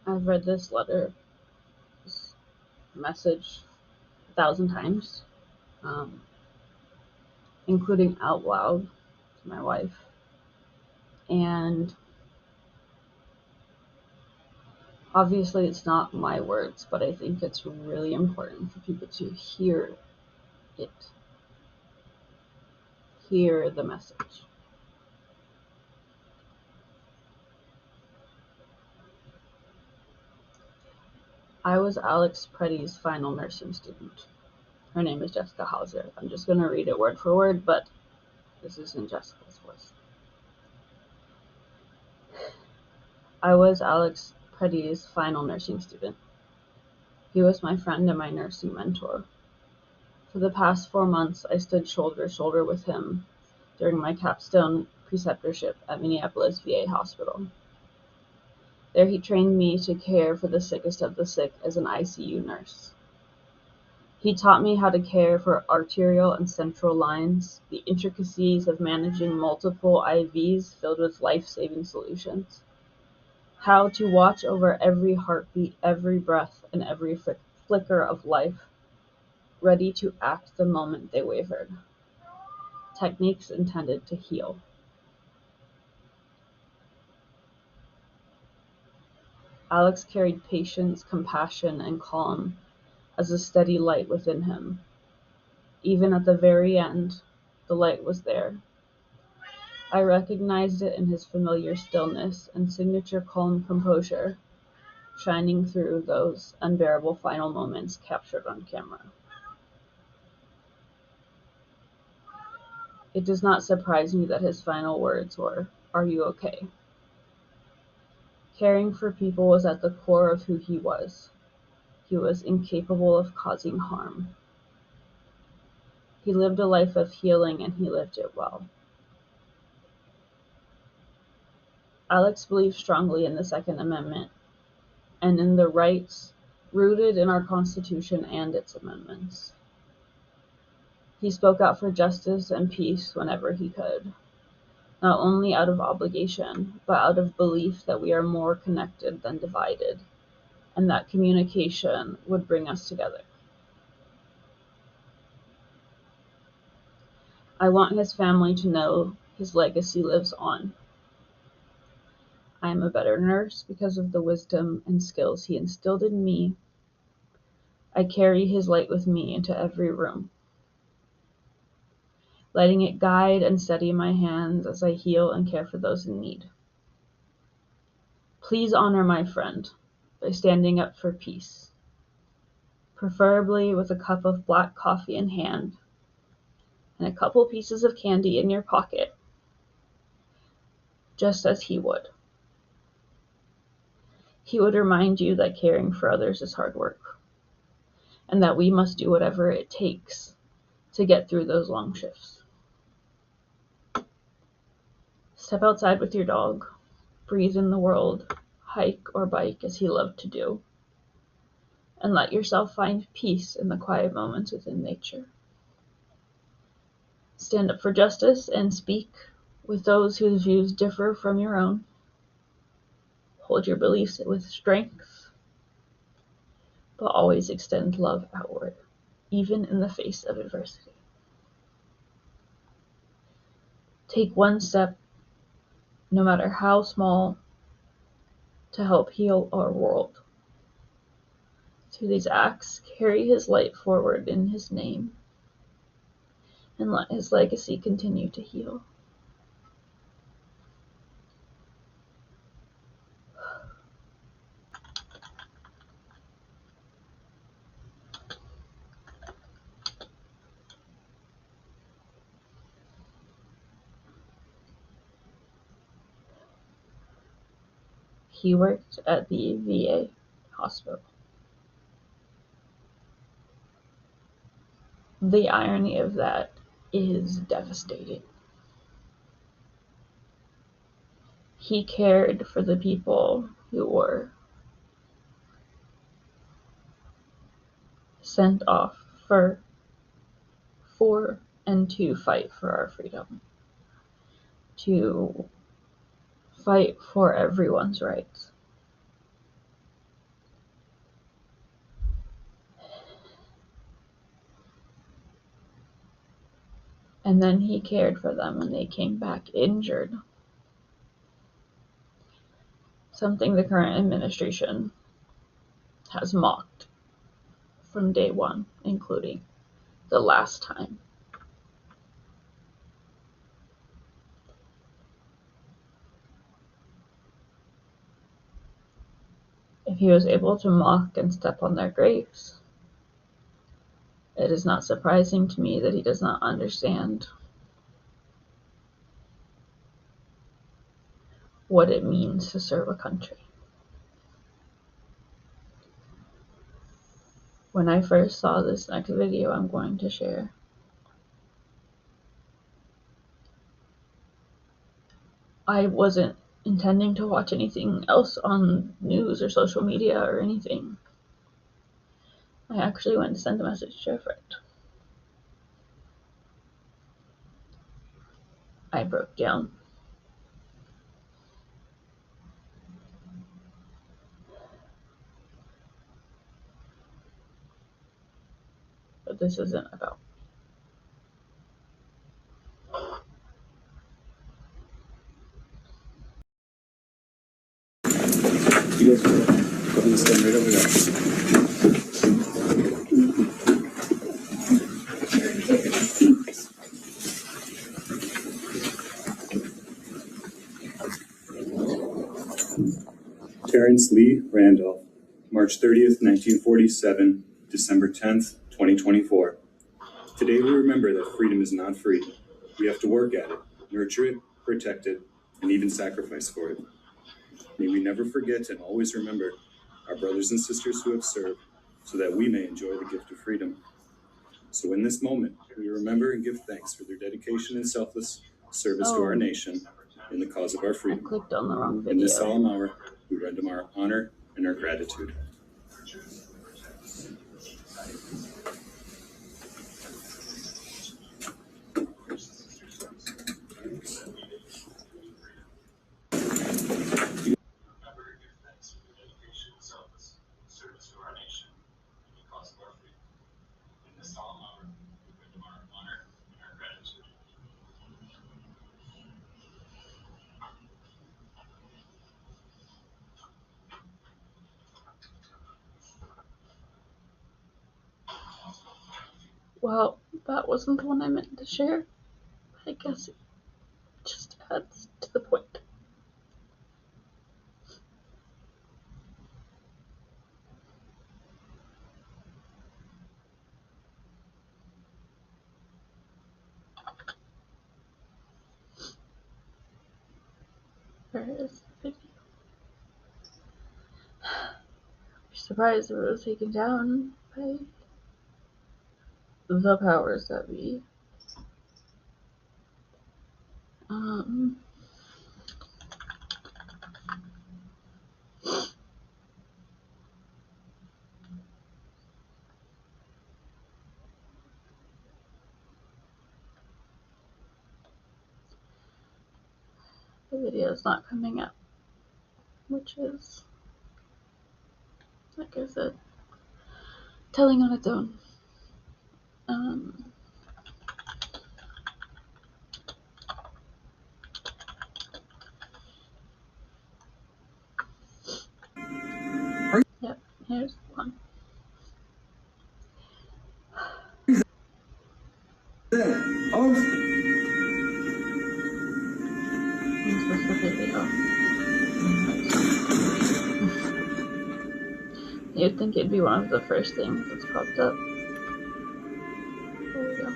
I've read this message 1,000 times, um, including out loud to my wife. And obviously, it's not my words, but I think it's really important for people to hear it, hear the message. I was Alex Preddy's final nursing student. Her name is Jessica Hauser. I'm just going to read it word for word, but this is in Jessica's voice. I was Alex Preddy's final nursing student. He was my friend and my nursing mentor. For the past 4 months, I stood shoulder to shoulder with him during my capstone preceptorship at Minneapolis VA Hospital. There he trained me to care for the sickest of the sick as an ICU nurse. He taught me how to care for arterial and central lines, the intricacies of managing multiple IVs filled with life-saving solutions, how to watch over every heartbeat, every breath, and every flicker of life, ready to act the moment they wavered. Techniques intended to heal. Alex carried patience, compassion, and calm as a steady light within him. Even at the very end, the light was there. I recognized it in his familiar stillness and signature calm composure, shining through those unbearable final moments captured on camera. It does not surprise me that his final words were, "Are you okay?" Caring for people was at the core of who he was. He was incapable of causing harm. He lived a life of healing, and he lived it well. Alex believed strongly in the Second Amendment and in the rights rooted in our Constitution and its amendments. He spoke out for justice and peace whenever he could, not only out of obligation, but out of belief that we are more connected than divided, and that communication would bring us together. I want his family to know his legacy lives on. I am a better nurse because of the wisdom and skills he instilled in me. I carry his light with me into every room, letting it guide and steady my hands as I heal and care for those in need. Please honor my friend by standing up for peace, preferably with a cup of black coffee in hand and a couple pieces of candy in your pocket, just as he would. He would remind you that caring for others is hard work, and that we must do whatever it takes to get through those long shifts. Step outside with your dog, breathe in the world, hike or bike as he loved to do, and let yourself find peace in the quiet moments within nature. Stand up for justice and speak with those whose views differ from your own. Hold your beliefs with strength, but always extend love outward, even in the face of adversity. Take one step, no matter how small, to help heal our world. Through these acts, carry his light forward in his name, and let his legacy continue to heal. He worked at the VA hospital. The irony of that is devastating. He cared for the people who were sent off for and to fight for our freedom, to fight for everyone's rights. And then he cared for them when they came back injured. Something the current administration has mocked from day one, including the last time. If he was able to mock and step on their graves, it is not surprising to me that he does not understand what it means to serve a country. When I first saw this next video I'm going to share, I wasn't intending to watch anything else on news or social media or anything. I actually went to send a message to a friend. I broke down. But this isn't about. You guys go ahead and stand right over there. Terrence Lee Randolph, March 30th, 1947, December 10th, 2024. Today we remember that freedom is not free. We have to work at it, nurture it, protect it, and even sacrifice for it. May we never forget and always remember our brothers and sisters who have served so that we may enjoy the gift of freedom. So in this moment, we remember and give thanks for their dedication and selfless service to our nation in the cause of our I freedom. clicked on the wrong In this video. solemn hour, we render them our honor and our gratitude. Well, that wasn't the one I meant to share. I guess it just adds to the point. Where is the video? I'm surprised it was taken down by the powers that be. The video is not coming up, which is, like I said, telling on its own. Yep, here's one. This was the video. You'd think it'd be one of the first things that's popped up. There we go.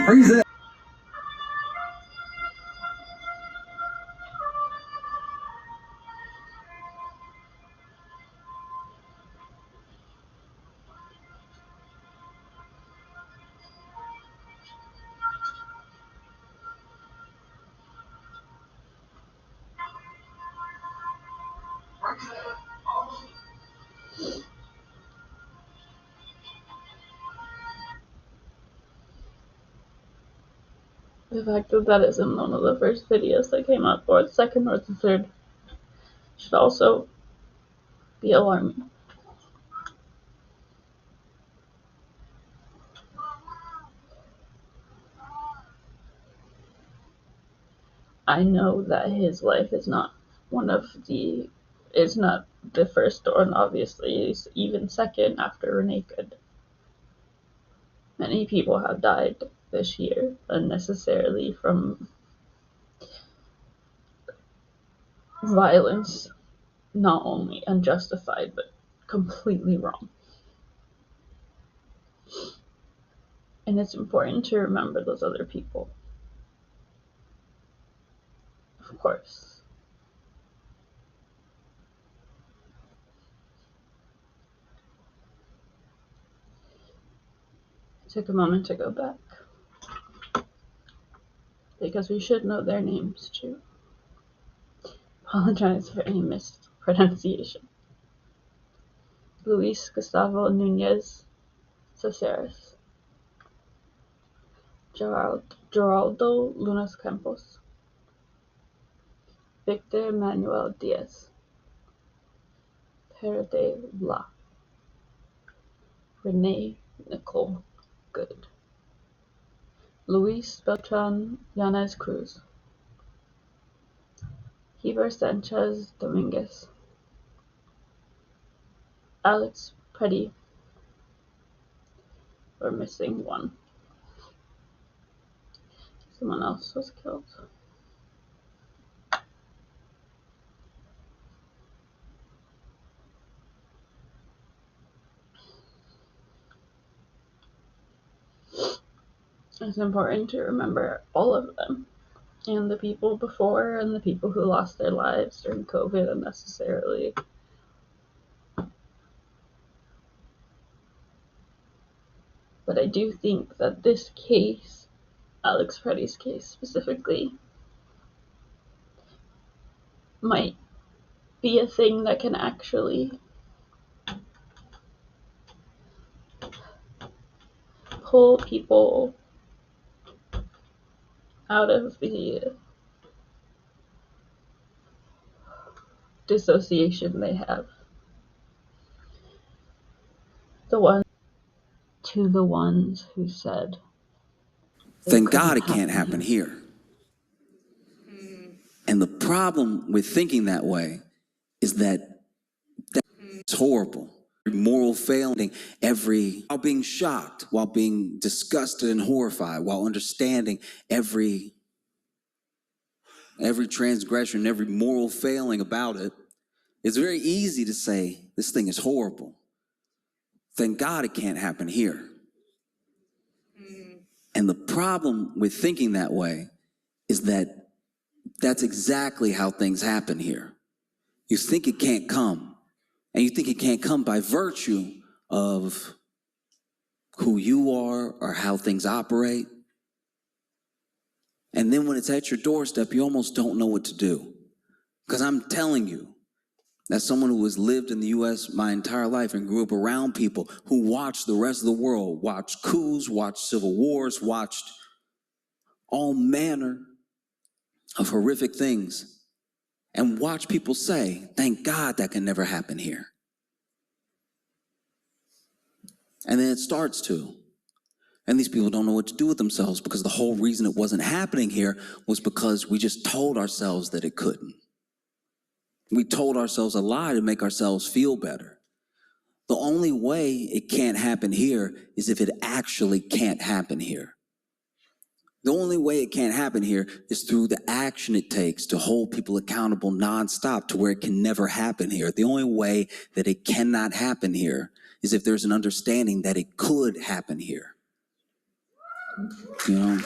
Freeze that! The fact that that isn't one of the first videos that came up, or the second or the third, should also be alarming. I know that his life is not the first or obviously even second after Renee Good. Many people have died this year unnecessarily from violence, not only unjustified but completely wrong. And it's important to remember those other people. Of course. I took a moment to go back because we should know their names too. Apologize for any mispronunciation. Luis Gustavo Nunez Caceres, Geraldo Lunas Campos, Victor Manuel Diaz, Perede Bla, Renee Nicole Good, Luis Beltran Yanez Cruz, Heber Sanchez Dominguez, Alex Preddy. We're missing one. Someone else was killed. It's important to remember all of them, and the people before and the people who lost their lives during COVID unnecessarily. But I do think that this case, Alex Preddy's case specifically, might be a thing that can actually pull people out of the dissociation they have. The ones who said, thank God it can't happen here. And the problem with thinking that way is that that's horrible. Moral failing, while being shocked, while being disgusted and horrified, while understanding every transgression, every moral failing about it, it's very easy to say, this thing is horrible. Thank God it can't happen here. And the problem with thinking that way is that that's exactly how things happen here. You think it can't come, and you think it can't come by virtue of who you are or how things operate. And then when it's at your doorstep, you almost don't know what to do. Because I'm telling you, as someone who has lived in the U.S. my entire life and grew up around people who watched the rest of the world, watched coups, watched civil wars, watched all manner of horrific things, and watch people say, thank God that can never happen here. And then it starts to. And these people don't know what to do with themselves because the whole reason it wasn't happening here was because we just told ourselves that it couldn't. We told ourselves a lie to make ourselves feel better. The only way it can't happen here is if it actually can't happen here. The only way it can't happen here is through the action it takes to hold people accountable nonstop to where it can never happen here. The only way that it cannot happen here is if there's an understanding that it could happen here. You know?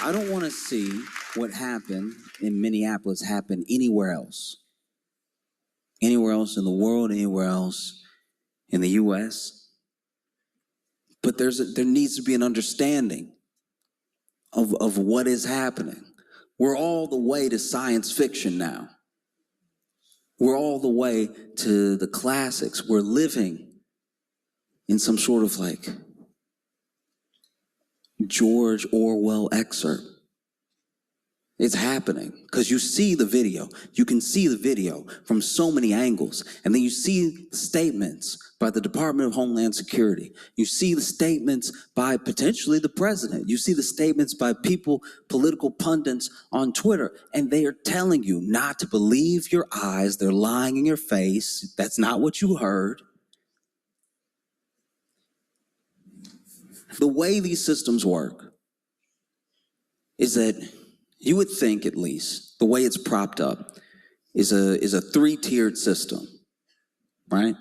I don't want to see what happened in Minneapolis happen anywhere else. Anywhere else in the world, anywhere else in the U.S., but there needs to be an understanding of what is happening. We're all the way to science fiction now. We're all the way to the classics. We're living in some sort of like George Orwell excerpt. It's happening because you see the video. You can see the video from so many angles. And then you see the statements by the Department of Homeland Security. You see the statements by potentially the president. You see the statements by people, political pundits on Twitter. And they are telling you not to believe your eyes. They're lying in your face. That's not what you heard. The way these systems work is that you would think, at least, the way it's propped up is a three-tiered system, right?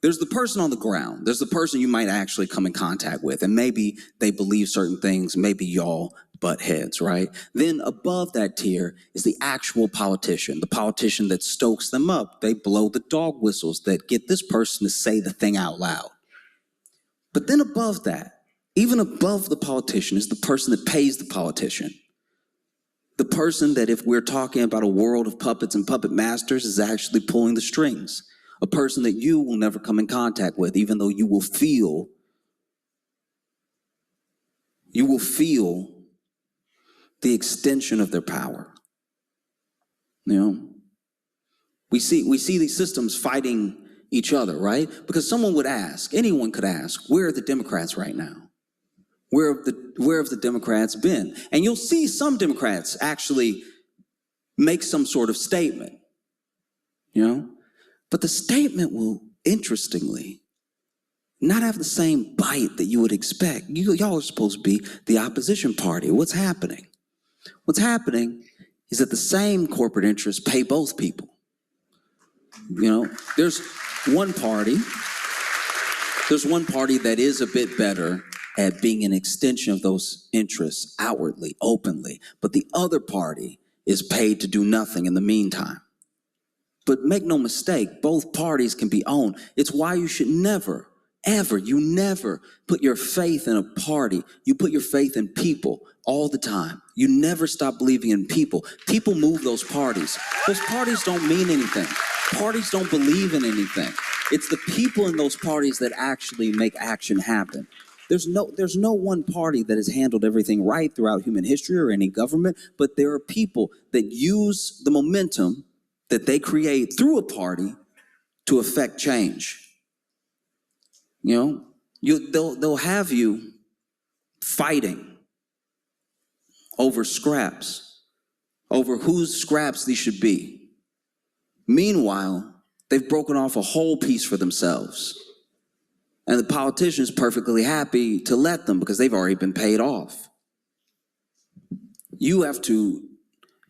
There's the person on the ground. There's the person you might actually come in contact with, and maybe they believe certain things, maybe y'all butt heads, right? Then above that tier is the actual politician, the politician that stokes them up. They blow the dog whistles that get this person to say the thing out loud. But then above that, even above the politician, is the person that pays the politician. The person that, if we're talking about a world of puppets and puppet masters, is actually pulling the strings. A person that you will never come in contact with, even though you will feel the extension of their power. You know? We see these systems fighting each other, right? Because someone would ask, anyone could ask, where are the Democrats right now? Where have the Democrats been? And you'll see some Democrats actually make some sort of statement, you know? But the statement will, interestingly, not have the same bite that you would expect. Y'all are supposed to be the opposition party. What's happening? What's happening is that the same corporate interests pay both people. You know, there's one party that is a bit better at being an extension of those interests outwardly, openly, but the other party is paid to do nothing in the meantime. But make no mistake, both parties can be owned. It's why you should never, ever, you never put your faith in a party. You put your faith in people all the time. You never stop believing in people. People move those parties. Those parties don't mean anything. Parties don't believe in anything. It's the people in those parties that actually make action happen. There's no one party that has handled everything right throughout human history or any government, but there are people that use the momentum that they create through a party to affect change. You know, they'll have you fighting over scraps, over whose scraps these should be. Meanwhile, they've broken off a whole piece for themselves. And the politician's perfectly happy to let them because they've already been paid off. You have to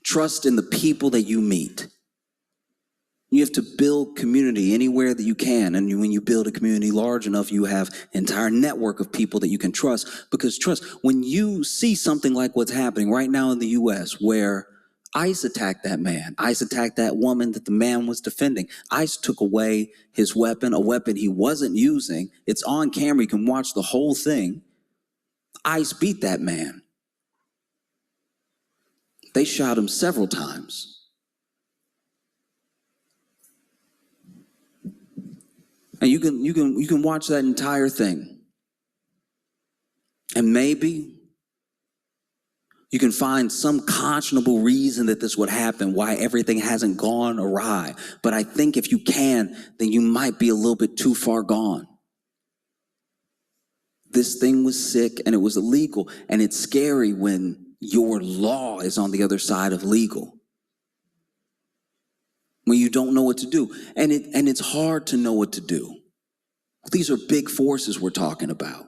trust in the people that you meet. You have to build community anywhere that you can. And when you build a community large enough, you have an entire network of people that you can trust. Because trust, when you see something like what's happening right now in the US, where ICE attacked that man. ICE attacked that woman that the man was defending. ICE took away his weapon, a weapon he wasn't using. It's on camera. You can watch the whole thing. ICE beat that man. They shot him several times. And you can watch that entire thing. And maybe you can find some conscionable reason that this would happen, why everything hasn't gone awry. But I think if you can, then you might be a little bit too far gone. This thing was sick and it was illegal. And it's scary when your law is on the other side of legal. When you don't know what to do. And it's hard to know what to do. These are big forces we're talking about.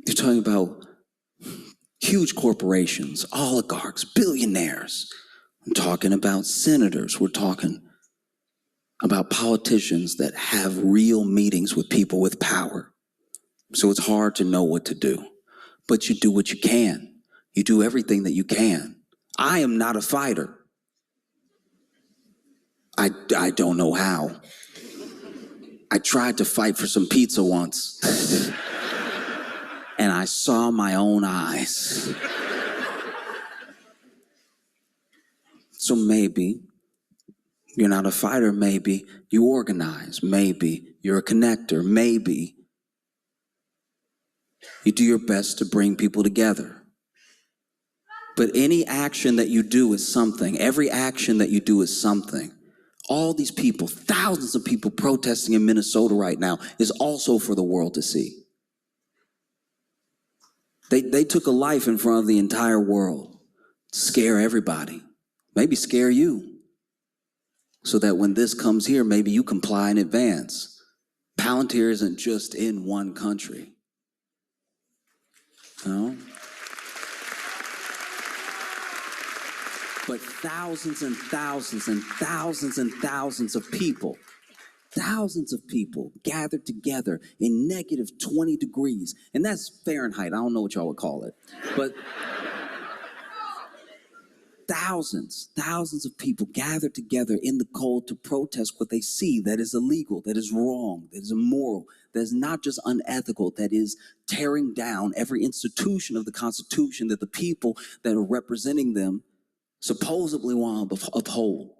You're talking about huge corporations, oligarchs, billionaires. I'm talking about senators. We're talking about politicians that have real meetings with people with power. So it's hard to know what to do. But you do what you can. You do everything that you can. I am not a fighter. I don't know how. I tried to fight for some pizza once. And I saw my own eyes. So maybe you're not a fighter. Maybe you organize. Maybe you're a connector. Maybe You do your best to bring people together. But any action that you do is something. Every action that you do is something. All these people, thousands of people protesting in Minnesota right now, is also for the world to see. They took a life in front of the entire world, scare everybody, maybe scare you, so that when this comes here, maybe you comply in advance. Palantir isn't just in one country. No? But thousands and thousands and thousands and thousands of people gathered together in negative 20 degrees. And that's Fahrenheit. I don't know what y'all would call it. But thousands of people gathered together in the cold to protest what they see that is illegal, that is wrong, that is immoral, that is not just unethical, that is tearing down every institution of the Constitution that the people that are representing them supposedly want to uphold.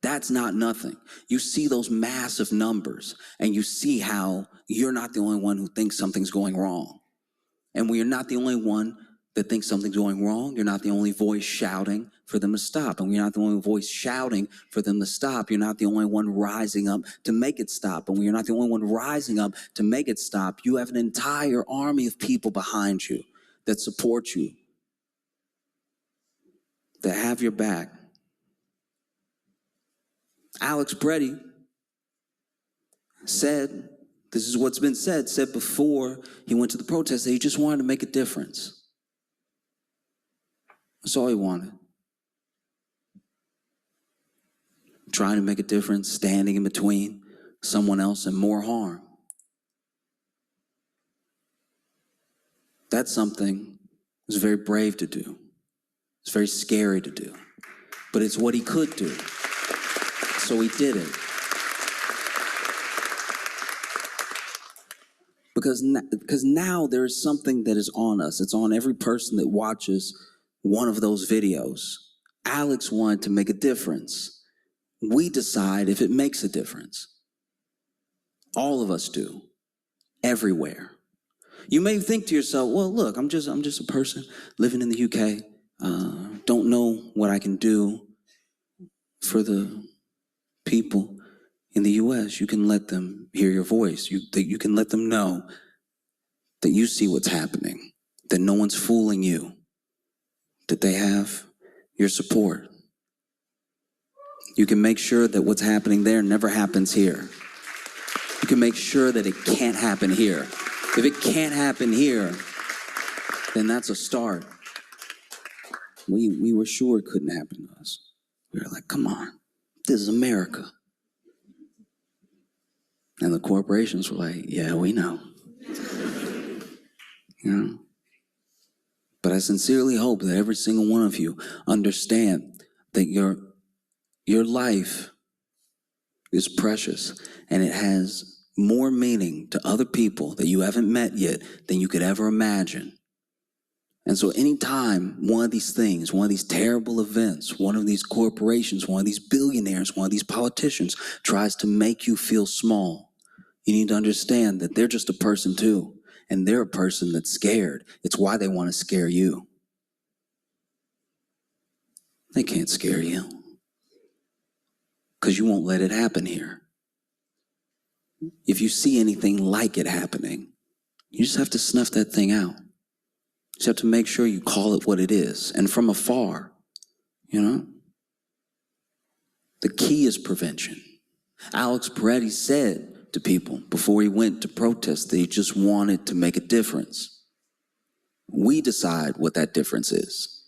That's not nothing. You see those massive numbers, and you see how you're not the only one who thinks something's going wrong. And when you're not the only one that thinks something's going wrong, you're not the only voice shouting for them to stop. And when you're not the only voice shouting for them to stop, you're not the only one rising up to make it stop. And when you're not the only one rising up to make it stop, you have an entire army of people behind you that support you, that have your back. Alex Preddy said, this is what's been said before he went to the protest, that he just wanted to make a difference. That's all he wanted. Trying to make a difference, standing in between someone else and more harm. That's something that's very brave to do. It's very scary to do. But it's what he could do. So he did it. Because now there is something that is on us. It's on every person that watches one of those videos. Alex wanted to make a difference. We decide if it makes a difference. All of us do. Everywhere. You may think to yourself, well, look, I'm just a person living in the UK. Don't know what I can do for the people in the US. You can let them hear your voice. You can let them know that you see what's happening, that no one's fooling you, that they have your support. You can make sure that what's happening there never happens here. You can make sure that it can't happen here. If it can't happen here, then that's a start. We were sure it couldn't happen to us. We were like, come on, this is America. And the corporations were like, yeah, we know. You know? But I sincerely hope that every single one of you understand that your life is precious, and it has more meaning to other people that you haven't met yet than you could ever imagine. And so anytime one of these things, one of these terrible events, one of these corporations, one of these billionaires, one of these politicians tries to make you feel small, you need to understand that they're just a person too. And they're a person that's scared. It's why they want to scare you. They can't scare you because you won't let it happen here. If you see anything like it happening, you just have to snuff that thing out. You just have to make sure you call it what it is. And from afar, you know? The key is prevention. Alex Preddy said to people before he went to protest that he just wanted to make a difference. We decide what that difference is.